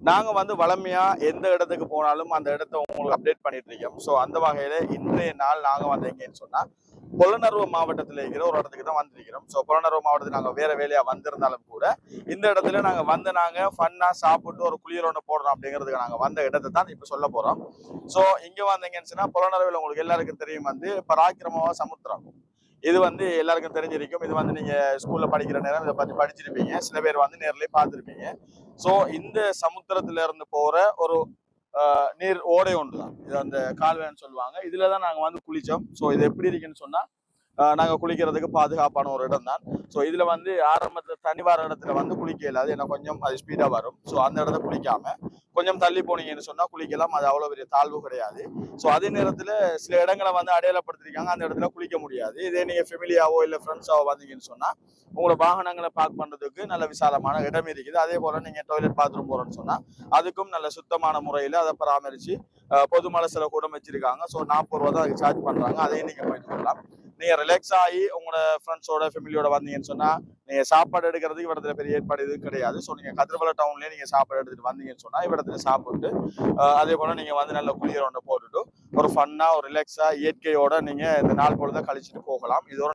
நாங்க வந்து வளமையா எந்த இடத்துக்கு போனாலும் அந்த இடத்த உங்களுக்கு அப்டேட் பண்ணிட்டு இருக்கோம். ஸோ அந்த வகையில இன்றைய நாள் நாங்க வந்து எங்கன்னு சொன்னா பொலனறுவ மாவட்டத்தில் இருக்கிற ஒரு இடத்துக்கு தான் வந்திருக்கிறோம். ஸோ பொலனறுவ மாவட்டத்தில் நாங்கள் வேற வேலையா வந்திருந்தாலும் கூட இந்த இடத்துல நாங்க ஃபன்னா சாப்பிட்டு ஒரு குளியல் ஒன்று போடுறோம் அப்படிங்கிறதுக்கு நாங்க வந்த இடத்தை தான் இப்ப சொல்ல போறோம். ஸோ இங்க வந்தீங்கன்னு சொன்னா பொலனறுவில் உங்களுக்கு எல்லாருக்கும் தெரியும் வந்து பராக்கிரமவா சமுத்திரம். இது வந்து எல்லாருக்கும் தெரிஞ்சிருக்கும். இது வந்து நீங்க ஸ்கூல்ல படிக்கிற நேரம் இதை பத்தி படிச்சிருப்பீங்க. சில பேர் வந்து நேர்லயே பார்த்திருப்பீங்க. ஸோ இந்த சமுத்திரத்துல இருந்து போற ஒரு நீர் ஓடை ஒன்று தான் இது, அந்த கால்வாய்ன்னு சொல்லுவாங்க. இதுலதான் நாங்க வந்து குளிச்சோம். ஸோ இது எப்படி இருக்குன்னு சொன்னா நாங்க குளிக்கிறதுக்கு பாதுகாப்பான ஒரு இடம் தான். ஸோ இதுல வந்து ஆரம்பத்துல தனி வர இடத்துல வந்து குளிக்க இயலாது, ஏன்னா கொஞ்சம் அது ஸ்பீடா வரும். ஸோ அந்த இடத்த குளிக்காம கொஞ்சம் தள்ளி போனீங்கன்னு சொன்னா குளிக்கலாம். அது அவ்வளவு பெரிய தாழ்வு கிடையாது. ஸோ அதே நேரத்துல சில இடங்களை வந்து அடையாளப்படுத்திருக்காங்க, அந்த இடத்துல குளிக்க முடியாது. இதே நீங்க ஃபெமிலியாவோ இல்ல ஃப்ரெண்ட்ஸாவோ வந்தீங்கன்னு சொன்னா உங்களோட வாகனங்களை பார்க் பண்றதுக்கு நல்ல விசாலமான இடம் இருக்குது. அதே போல நீங்க டாய்லெட் பாத்ரூம் போறோம்னு சொன்னா அதுக்கும் நல்ல சுத்தமான முறையில அதை பராமரிச்சு பொது மலசில கூட வச்சிருக்காங்க. ஸோ 40 ரூபா தான் அதுக்கு சார்ஜ் பண்றாங்க. அதையும் நீங்க போயிட்டு வரலாம். நீங்க ரிலாக்ஸ் ஆகி உங்களோட ஃப்ரெண்ட்ஸோட ஃபேமிலியோட வந்தீங்கன்னு சொன்னா நீங்க சாப்பாடு எடுக்கிறதுக்கு இடத்துல பெரிய ஏற்பாடு எதுவும் கிடையாது. ஸோ நீங்க கதிரவள டவுன்லயே நீங்க சாப்பாடு எடுத்துட்டு வந்தீங்கன்னு சொன்னா இடத்துல சாப்பிட்டு அதே போல நீங்க வந்து நல்ல குளியல் ஒன்று போட்டுட்டு ஒரு ஃபன்னா ஒரு ரிலாக்ஸா இயற்கையோட நீங்க இந்த நாள் பொழுத கழிச்சுட்டு போகலாம். இதோட